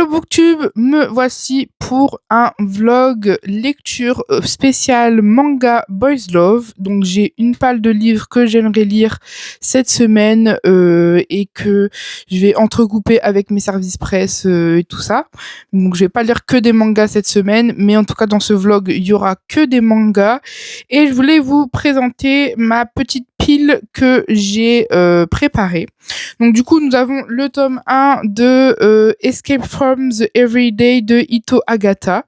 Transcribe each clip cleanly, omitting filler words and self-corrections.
Booktube, me voici pour un vlog lecture spécial manga Boys Love. Donc j'ai une palle de livres que j'aimerais lire cette semaine et que je vais entrecouper avec mes services presse et tout ça. Donc je vais pas lire que des mangas cette semaine, mais en tout cas dans ce vlog il y aura que des mangas et je voulais vous présenter ma petite pile que j'ai préparée. Donc du coup, nous avons le tome 1 de Escape from the Everyday de Ito Agata.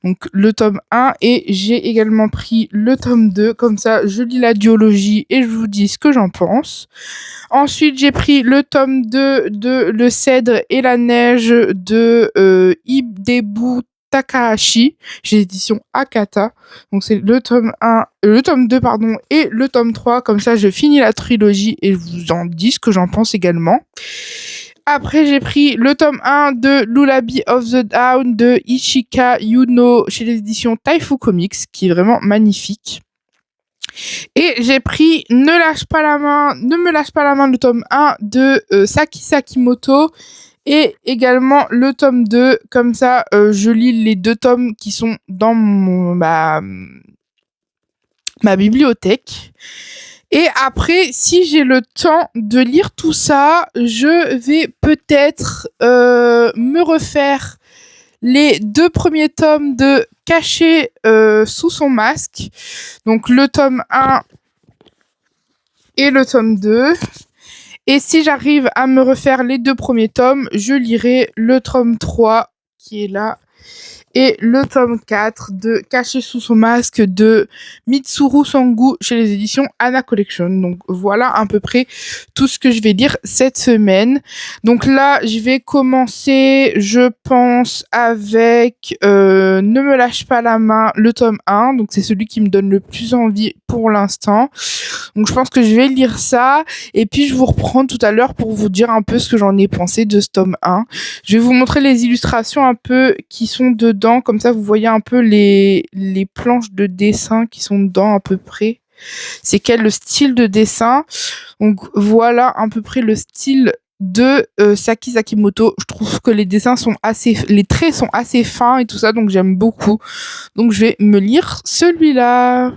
Donc le tome 1 et j'ai également pris le tome 2, comme ça je lis la duologie et je vous dis ce que j'en pense. Ensuite, j'ai pris le tome 2 de Le Cèdre et la Neige de Hidebu Takahashi, chez l'édition Akata. Donc c'est le tome 1, le tome 2 pardon, et le tome 3, comme ça je finis la trilogie et je vous en dis ce que j'en pense également. Après, j'ai pris le tome 1 de Lullaby of the Dawn de Ishika Yuno chez les éditions Taifu Comics, qui est vraiment magnifique. Et j'ai pris Ne me lâche pas la main, le tome 1 de Saki Sakimoto et également le tome 2. Comme ça, je lis les deux tomes qui sont dans ma bibliothèque. Et après, si j'ai le temps de lire tout ça, je vais peut-être me refaire les deux premiers tomes de Caché sous son masque. Donc le tome 1 et le tome 2. Et si j'arrive à me refaire les deux premiers tomes, je lirai le tome 3 qui est là. Et le tome 4 de Caché sous son masque de Mitsuru Sangu chez les éditions Anna Collection. Donc voilà à peu près tout ce que je vais lire cette semaine. Donc là, je vais commencer, je pense, avec Ne me lâche pas la main, le tome 1. Donc c'est celui qui me donne le plus envie pour l'instant. Donc je pense que je vais lire ça. Et puis je vous reprends tout à l'heure pour vous dire un peu ce que j'en ai pensé de ce tome 1. Je vais vous montrer les illustrations un peu qui sont dedans. Comme ça, vous voyez un peu les planches de dessin qui sont dedans à peu près. C'est quel le style de dessin. Donc voilà à peu près le style de Saki Sakimoto. Je trouve que les dessins sont les traits sont assez fins et tout ça, donc j'aime beaucoup. Donc je vais me lire celui-là.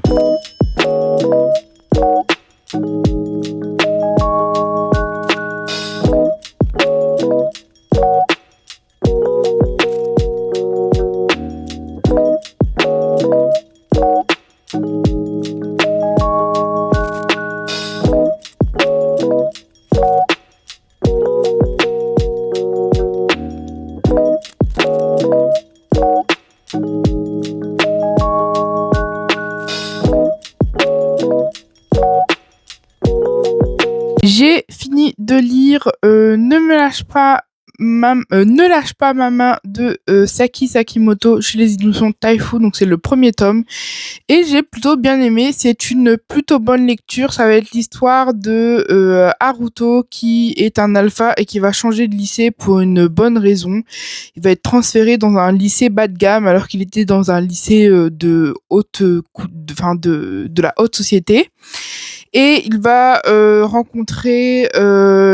J'ai fini de lire Ne lâche pas ma main de Saki Sakimoto chez les éditions Taifu, donc c'est le premier tome et j'ai plutôt bien aimé. C'est une plutôt bonne lecture. Ça va être l'histoire de Haruto qui est un alpha et qui va changer de lycée pour une bonne raison. Il va être transféré dans un lycée bas de gamme alors qu'il était dans un lycée de la haute société. Et il va rencontrer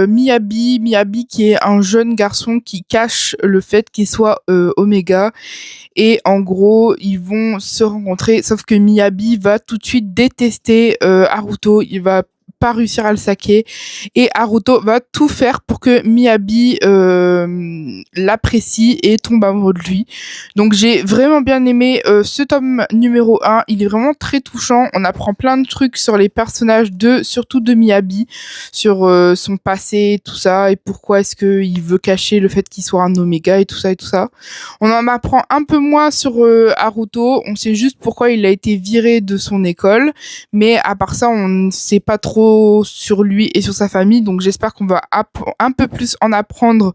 Miyabi qui est un jeune garçon qui cache le fait qu'il soit Oméga. Et en gros, ils vont se rencontrer, sauf que Miyabi va tout de suite détester Haruto. Il va pas réussir à le saquer et Haruto va tout faire pour que Miyabi l'apprécie et tombe amoureux de lui. Donc j'ai vraiment bien aimé ce tome numéro 1, il est vraiment très touchant, on apprend plein de trucs sur les personnages surtout de Miyabi, sur son passé, tout ça, et pourquoi est-ce qu'il veut cacher le fait qu'il soit un Oméga et tout ça et tout ça. On en apprend un peu moins sur Haruto, on sait juste pourquoi il a été viré de son école, mais à part ça on ne sait pas trop sur lui et sur sa famille, donc j'espère qu'on va un peu plus en apprendre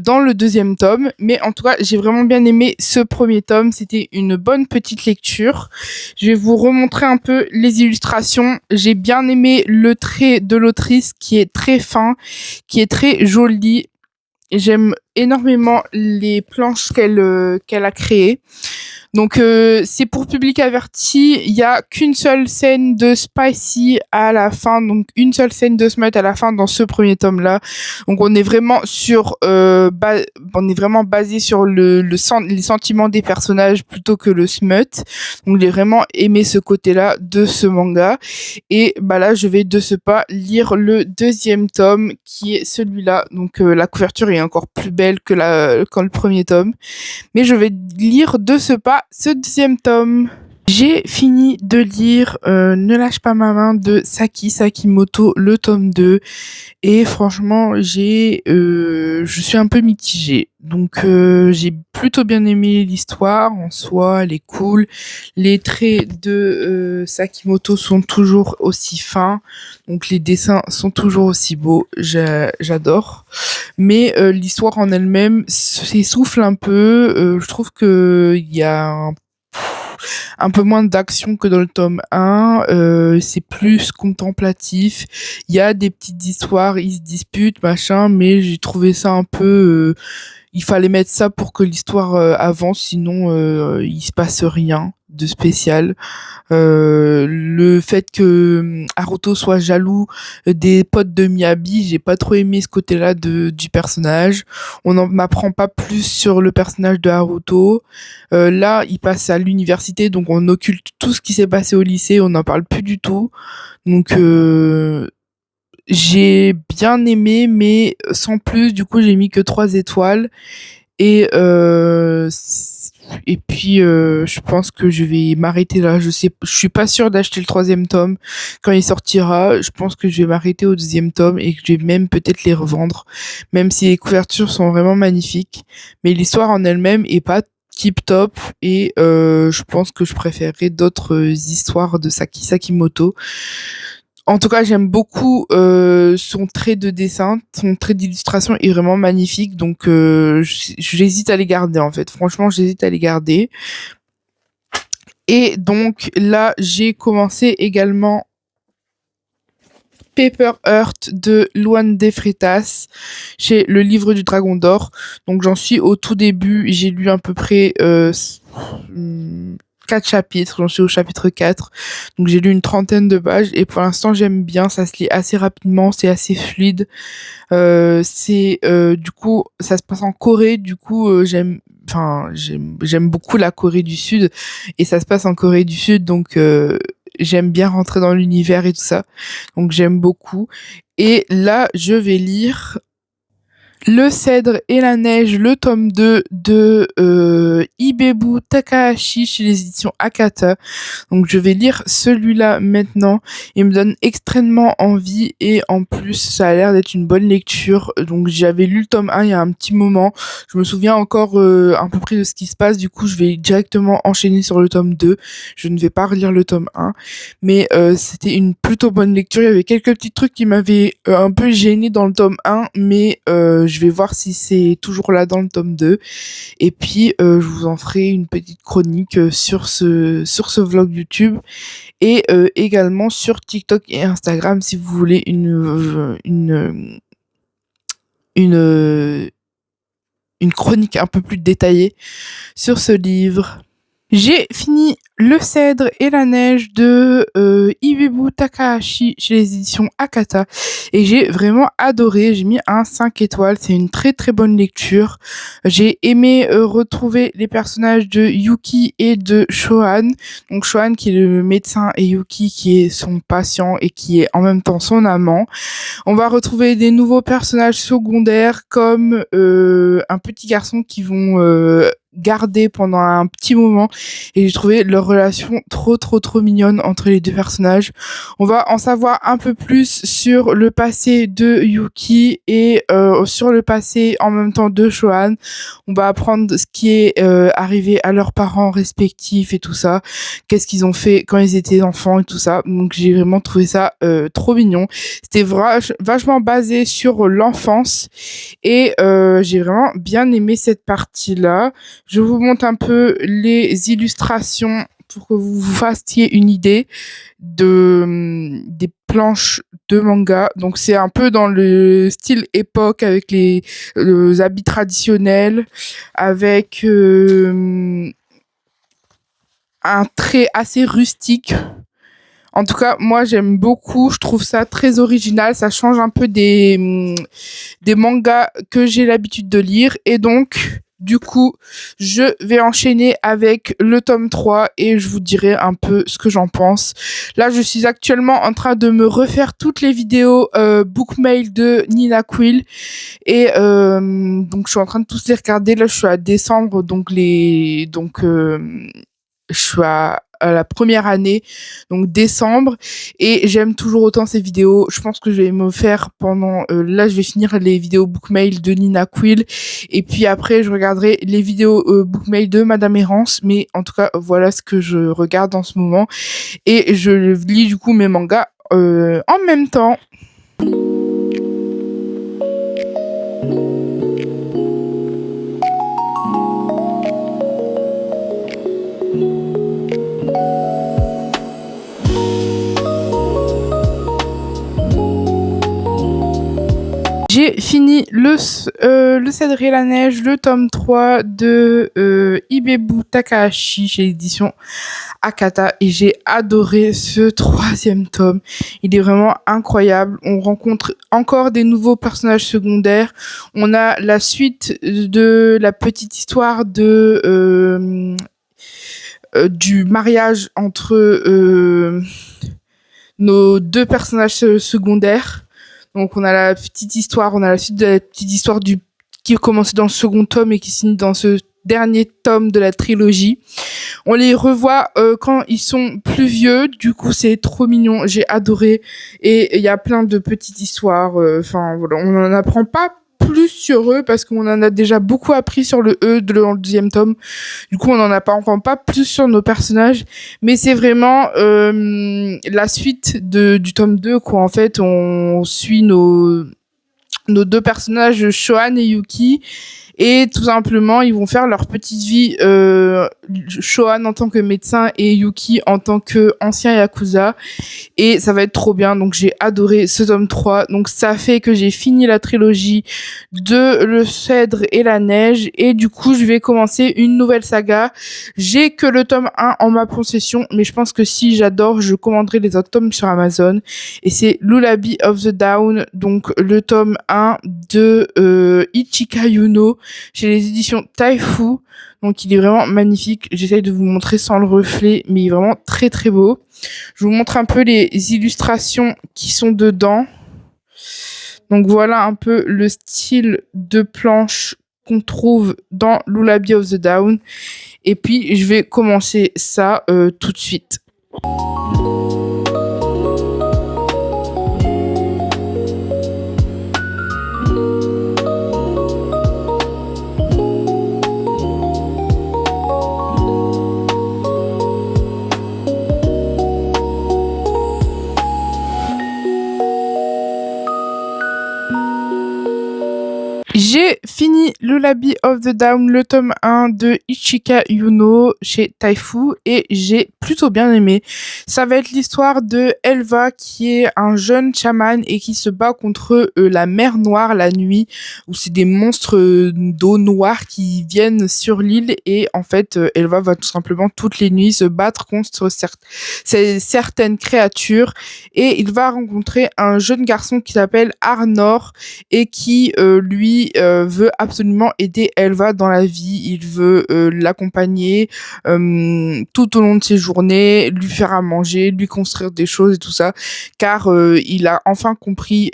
dans le deuxième tome. Mais en tout cas, j'ai vraiment bien aimé ce premier tome, c'était une bonne petite lecture. Je vais vous remontrer un peu les illustrations. J'ai bien aimé le trait de l'autrice qui est très fin, qui est très joli. J'aime énormément les planches qu'elle a créées. Donc c'est pour public averti, il y a qu'une seule scène de spicy à la fin, donc une seule scène de smut à la fin dans ce premier tome là. Donc on est vraiment sur on est vraiment basé sur les sentiments des personnages plutôt que le smut. Donc j'ai vraiment aimé ce côté-là de ce manga et bah là je vais de ce pas lire le deuxième tome qui est celui-là. Donc la couverture est encore plus belle que quand le premier tome. Mais je vais lire de ce pas ce deuxième tome. J'ai fini de lire Ne lâche pas ma main de Saki Sakimoto, le tome 2. Et franchement, je suis un peu mitigée. Donc j'ai plutôt bien aimé l'histoire en soi, elle est cool. Les traits de Sakimoto sont toujours aussi fins. Donc les dessins sont toujours aussi beaux. J'adore. Mais l'histoire en elle-même s'essouffle un peu. Je trouve que il y a un peu moins d'action que dans le tome 1. C'est plus contemplatif. Il y a des petites histoires, ils se disputent, machin, mais j'ai trouvé ça un peu... il fallait mettre ça pour que l'histoire avance, sinon il se passe rien de spécial. Le fait que Haruto soit jaloux des potes de Miyabi, j'ai pas trop aimé ce côté-là du personnage. On n'en apprend pas plus sur le personnage de Haruto. Là, il passe à l'université, donc on occulte tout ce qui s'est passé au lycée, on n'en parle plus du tout. Donc j'ai bien aimé, mais sans plus. Du coup, j'ai mis que 3 étoiles. Et puis je pense que je vais m'arrêter là. Je suis pas sûre d'acheter le troisième tome quand il sortira. Je pense que je vais m'arrêter au deuxième tome et que je vais même peut-être les revendre, même si les couvertures sont vraiment magnifiques. Mais l'histoire en elle-même est pas tip top et je pense que je préférerais d'autres histoires de Saki Sakimoto. En tout cas, j'aime beaucoup son trait de dessin, son trait d'illustration est vraiment magnifique, donc j'hésite à les garder en fait. Franchement, j'hésite à les garder. Et donc là, j'ai commencé également Paper Heart de Luan de Freitas chez le Livre du Dragon d'Or. Donc j'en suis au tout début, j'ai lu à peu près 4 chapitres, j'en suis au chapitre 4. Donc j'ai lu une trentaine de pages et pour l'instant j'aime bien, ça se lit assez rapidement, c'est assez fluide. Du coup, ça se passe en Corée, du coup j'aime beaucoup la Corée du Sud et ça se passe en Corée du Sud, donc j'aime bien rentrer dans l'univers et tout ça. Donc j'aime beaucoup. Et là, je vais lire Le Cèdre et la Neige, le tome 2 de Ibebu Takahashi chez les éditions Akata. Donc je vais lire celui-là maintenant. Il me donne extrêmement envie et en plus ça a l'air d'être une bonne lecture. Donc j'avais lu le tome 1 il y a un petit moment. Je me souviens encore à peu près de ce qui se passe. Du coup je vais directement enchaîner sur le tome 2. Je ne vais pas relire le tome 1. Mais c'était une plutôt bonne lecture. Il y avait quelques petits trucs qui m'avaient un peu gêné dans le tome 1. Mais je vais voir si c'est toujours là dans le tome 2. Et puis, je vous en ferai une petite chronique sur ce vlog YouTube et également sur TikTok et Instagram si vous voulez une chronique un peu plus détaillée sur ce livre. J'ai fini Le Cèdre et la Neige de Ibebu Takahashi chez les éditions Akata et j'ai vraiment adoré, j'ai mis un 5 étoiles, c'est une très très bonne lecture. J'ai aimé retrouver les personnages de Yuki et de Shohan, donc Shohan qui est le médecin et Yuki qui est son patient et qui est en même temps son amant. On va retrouver des nouveaux personnages secondaires comme un petit garçon qui vont garder pendant un petit moment et j'ai trouvé leur relation trop mignonne entre les deux personnages. On va en savoir un peu plus sur le passé de Yuki et sur le passé en même temps de Shohan. On va apprendre ce qui est arrivé à leurs parents respectifs et tout ça, qu'est-ce qu'ils ont fait quand ils étaient enfants et tout ça. Donc j'ai vraiment trouvé ça trop mignon. C'était vachement basé sur l'enfance et j'ai vraiment bien aimé cette partie-là. Je vous montre un peu les illustrations pour que vous vous fassiez une idée des planches de manga. Donc c'est un peu dans le style époque avec les habits traditionnels, avec un trait assez rustique. En tout cas, moi j'aime beaucoup, je trouve ça très original, ça change un peu des mangas que j'ai l'habitude de lire et donc du coup, je vais enchaîner avec le tome 3 et je vous dirai un peu ce que j'en pense. Là, je suis actuellement en train de me refaire toutes les vidéos bookmail de Nina Quill et donc je suis en train de tous les regarder. Là, je suis à décembre, je suis à la première année, donc décembre, et j'aime toujours autant ces vidéos. Je pense que je vais me faire là, je vais finir les vidéos bookmail de Nina Quill, et puis après, je regarderai les vidéos bookmail de Madame Errance, mais en tout cas, voilà ce que je regarde en ce moment, et je lis du coup mes mangas en même temps. J'ai fini le Cèdre et la Neige, le tome 3 de Ibebu Takahashi chez l'édition Akata et j'ai adoré ce troisième tome. Il est vraiment incroyable. On rencontre encore des nouveaux personnages secondaires. On a la suite de la petite histoire du mariage entre nos deux personnages secondaires. Donc on a la petite histoire, on a la suite de la petite histoire qui a commencé dans le second tome et qui signe dans ce dernier tome de la trilogie. On les revoit quand ils sont plus vieux, du coup c'est trop mignon, j'ai adoré et il y a plein de petites histoires. Enfin voilà, on n'en apprend pas plus sur eux parce qu'on en a déjà beaucoup appris sur le dans le deuxième tome. Du coup, on n'en a pas encore pas plus sur nos personnages, mais c'est vraiment la suite du tome 2 quoi. En fait, on suit nos deux personnages, Shohan et Yuki, et tout simplement, ils vont faire leur petite vie, Shohan en tant que médecin et Yuki en tant que ancien Yakuza. Et ça va être trop bien. Donc, j'ai adoré ce tome 3. Donc, ça fait que j'ai fini la trilogie de Le Cèdre et la Neige. Et du coup, je vais commencer une nouvelle saga. J'ai que le tome 1 en ma possession, mais je pense que si j'adore, je commanderai les autres tomes sur Amazon. Et c'est Lullaby of the Dawn, donc le tome 1 de Ichika Yuno chez les éditions Taifu. Donc il est vraiment magnifique. J'essaye de vous montrer sans le reflet, mais il est vraiment très très beau. Je vous montre un peu les illustrations qui sont dedans. Donc voilà un peu le style de planche qu'on trouve dans Lullaby of the Dawn. Et puis je vais commencer ça tout de suite. J'ai fini Lullaby of the Dawn, le tome 1 de Ichika Yuno chez Taifu et j'ai plutôt bien aimé. Ça va être l'histoire de Elva qui est un jeune chaman et qui se bat contre la mer Noire la nuit où c'est des monstres d'eau noire qui viennent sur l'île et en fait Elva va tout simplement toutes les nuits se battre contre certaines créatures et il va rencontrer un jeune garçon qui s'appelle Arnor et qui lui veut absolument aider Elva dans la vie. Il veut l'accompagner tout au long de ses journées, lui faire à manger, lui construire des choses et tout ça, car il a enfin compris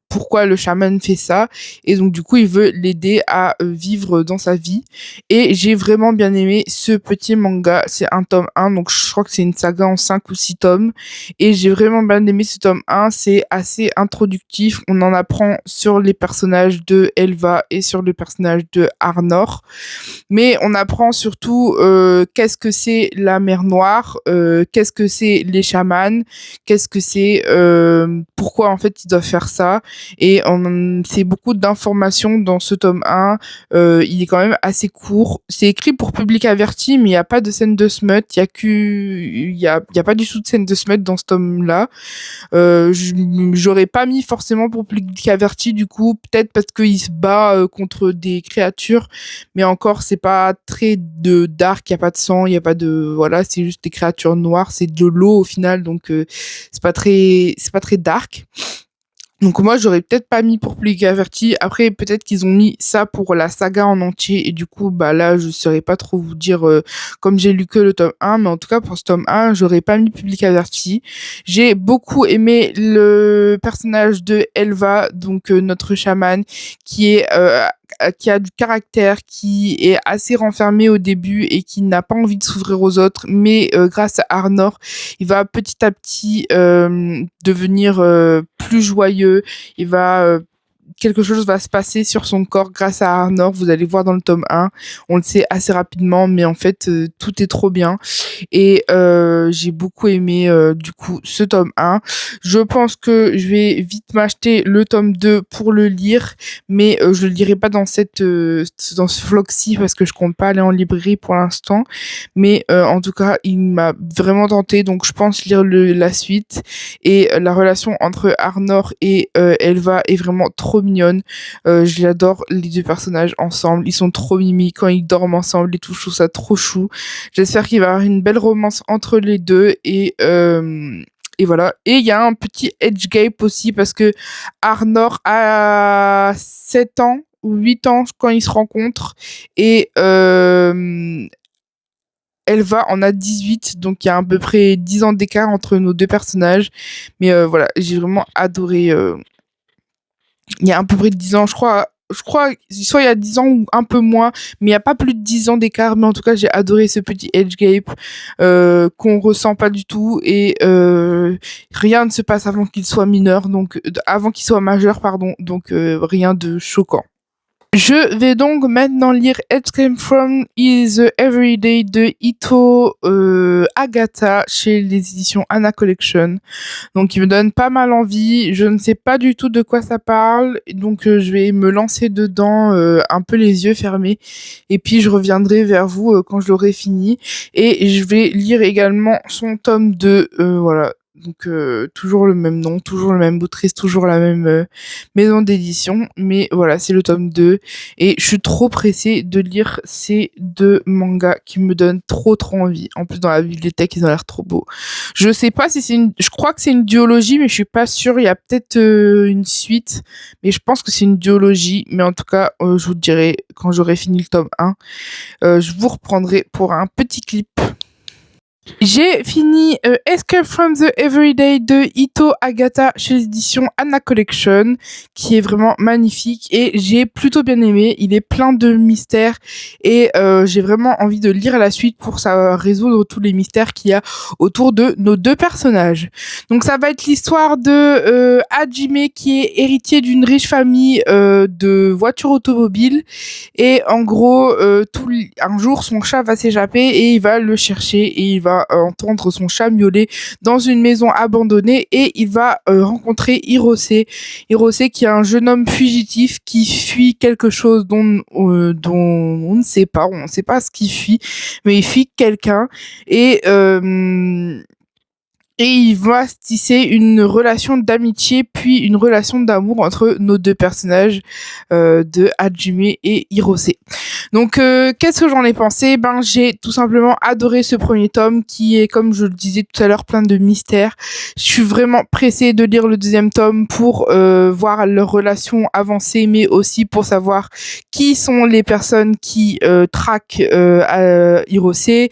pourquoi le chaman fait ça et donc du coup il veut l'aider à vivre dans sa vie et j'ai vraiment bien aimé ce petit manga. C'est un tome 1 donc je crois que c'est une saga en 5 ou 6 tomes et j'ai vraiment bien aimé ce tome 1. C'est assez introductif, on en apprend sur les personnages de Elva et sur le personnage de Arnor, mais on apprend surtout qu'est-ce que c'est la mer Noire, qu'est-ce que c'est les chamans, qu'est-ce que c'est, pourquoi en fait ils doivent faire ça, et c'est beaucoup d'informations dans ce tome 1. Il est quand même assez court, c'est écrit pour public averti, mais il n'y a pas de scène de smut, il y a pas du tout de scène de smut dans ce tome-là. J'aurais pas mis forcément pour public averti, du coup, peut-être parce qu'il se bat combat contre des créatures, mais encore c'est pas très de dark, il y a pas de sang, il y a pas de voilà, c'est juste des créatures noires, c'est de l'eau au final, donc c'est pas très dark. Donc moi j'aurais peut-être pas mis pour Public Averti. Après peut-être qu'ils ont mis ça pour la saga en entier et du coup bah là je saurais pas trop vous dire comme j'ai lu que le tome 1, mais en tout cas pour ce tome 1 j'aurais pas mis Public Averti. J'ai beaucoup aimé le personnage de Elva, donc notre chamane qui a du caractère, qui est assez renfermé au début et qui n'a pas envie de s'ouvrir aux autres, mais grâce à Arnor, il va petit à petit devenir plus joyeux, il va quelque chose va se passer sur son corps grâce à Arnor, vous allez voir dans le tome 1, on le sait assez rapidement, mais en fait tout est trop bien et j'ai beaucoup aimé du coup ce tome 1. Je pense que je vais vite m'acheter le tome 2 pour le lire, mais je le lirai pas dans ce vlog-ci parce que je compte pas aller en librairie pour l'instant, mais en tout cas il m'a vraiment tenté, donc je pense lire la suite et la relation entre Arnor et Elva est vraiment trop mignonne. Je l'adore les deux personnages ensemble, ils sont trop mimi quand ils dorment ensemble et tout, je trouve ça trop chou. J'espère qu'il va y avoir une belle romance entre les deux et voilà. Et il y a un petit edge gap aussi parce que Arnor a 7 ans ou 8 ans quand ils se rencontrent et Elva en a 18, donc il y a à peu près 10 ans d'écart entre nos deux personnages. Mais voilà, j'ai vraiment adoré. Il y a à peu près 10 ans, je crois, soit il y a 10 ans ou un peu moins, mais il n'y a pas plus de 10 ans d'écart. Mais en tout cas, j'ai adoré ce petit age gap qu'on ressent pas du tout. Et rien ne se passe avant qu'il soit mineur, donc avant qu'il soit majeur, pardon. Donc rien de choquant. Je vais donc maintenant lire It Came From Is the Everyday de Ito Agata chez les éditions Anna Collection. Donc il me donne pas mal envie. Je ne sais pas du tout de quoi ça parle, donc je vais me lancer dedans un peu les yeux fermés. Et puis je reviendrai vers vous quand je l'aurai fini. Et je vais lire également son tome 2. Voilà. Donc toujours le même nom, toujours le même autrice, toujours la même maison d'édition. Mais voilà, c'est le tome 2. Et je suis trop pressée de lire ces deux mangas qui me donnent trop envie. En plus dans la bibliothèque, ils ont l'air trop beaux. Je sais pas si je crois que c'est une duologie, mais je suis pas sûre. Il y a peut-être une suite, mais je pense que c'est une duologie. Mais en tout cas, je vous dirai quand j'aurai fini le tome 1. Je vous reprendrai pour un petit clip. J'ai fini Escape from the Everyday de Ito Agata chez l'édition Anna Collection, qui est vraiment magnifique et j'ai plutôt bien aimé. Il est plein de mystères et j'ai vraiment envie de lire la suite pour résoudre tous les mystères qu'il y a autour de nos deux personnages. Donc ça va être l'histoire de Hajime qui est héritier d'une riche famille de voitures automobiles et en gros un jour son chat va s'échapper et il va le chercher et il va entendre son chat miauler dans une maison abandonnée et il va rencontrer Hirose. Hirose qui est un jeune homme fugitif qui fuit quelque chose dont on ne sait pas, on ne sait pas ce qu'il fuit, mais il fuit quelqu'un et il va se tisser une relation d'amitié puis une relation d'amour entre nos deux personnages de Hajime et Hirose. Donc qu'est-ce que j'en ai pensé? Ben j'ai tout simplement adoré ce premier tome qui est, comme je le disais tout à l'heure, plein de mystères. Je suis vraiment pressée de lire le deuxième tome pour voir leur relation avancer, mais aussi pour savoir qui sont les personnes qui traquent Hirose.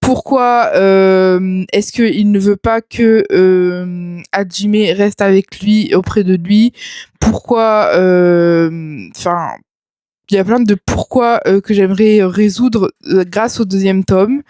Pourquoi est-ce qu'il ne veut pas que Hajime reste avec lui, auprès de lui? Pourquoi enfin il y a plein de pourquoi que j'aimerais résoudre grâce au deuxième tome.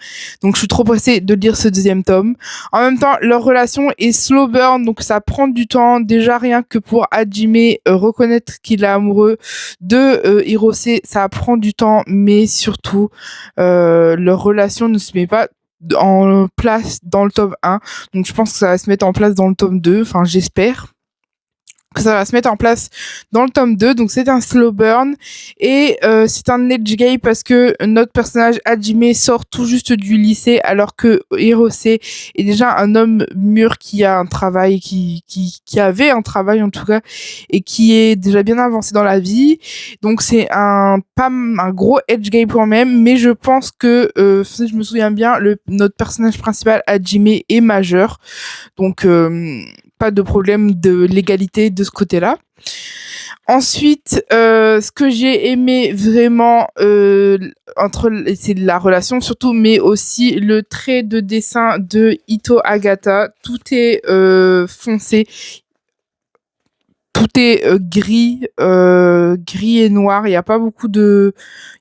Donc je suis trop pressée de lire ce deuxième tome. En même temps, leur relation est slow burn, donc ça prend du temps. Déjà rien que pour Hajime reconnaître qu'il est amoureux de Hirose, ça prend du temps, mais surtout leur relation ne se met pas en place dans le tome 1. Donc je pense que ça va se mettre en place dans le tome 2, enfin j'espère. que ça va se mettre en place dans le tome 2. Donc c'est un slow burn et c'est un edge game parce que notre personnage Hajime sort tout juste du lycée alors que Hirose est déjà un homme mûr qui a un travail, qui avait un travail en tout cas et qui est déjà bien avancé dans la vie. Donc c'est pas un gros edge game quand même, mais je pense que si je me souviens bien, notre personnage principal Hajime est majeur. Donc pas de problème de légalité de ce côté-là. Ensuite, ce que j'ai aimé vraiment c'est la relation surtout, mais aussi le trait de dessin de Ito Agata. Tout est foncé, tout est gris et noir. Il y a pas il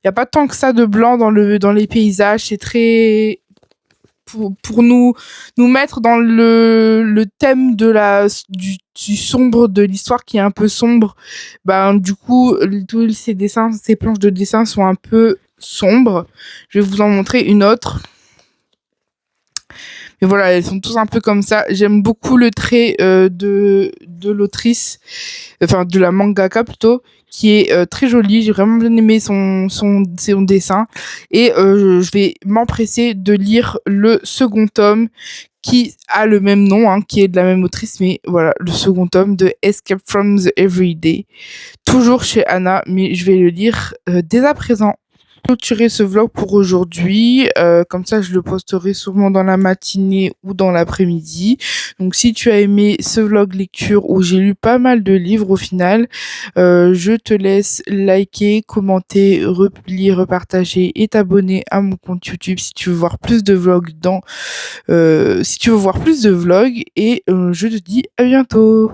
y a pas tant que ça de blanc dans les paysages. C'est très pour nous mettre dans le thème du sombre de l'histoire qui est un peu sombre. Ben du coup tous ces planches de dessin sont un peu sombres. Je vais vous en montrer une autre. Mais voilà, elles sont tous un peu comme ça. J'aime beaucoup le trait de l'autrice, enfin de la mangaka plutôt, qui est très jolie. J'ai vraiment bien aimé son dessin. Et je vais m'empresser de lire le second tome qui a le même nom, hein, qui est de la même autrice, mais voilà, le second tome de Escape from the Everyday. Toujours chez Anna, mais je vais le lire dès à présent. Clôturer ce vlog pour aujourd'hui. Comme ça, je le posterai sûrement dans la matinée ou dans l'après-midi. Donc, si tu as aimé ce vlog lecture où j'ai lu pas mal de livres au final, je te laisse liker, commenter, repartager et t'abonner à mon compte YouTube si tu veux voir plus de vlogs si tu veux voir plus de vlogs. Et je te dis à bientôt.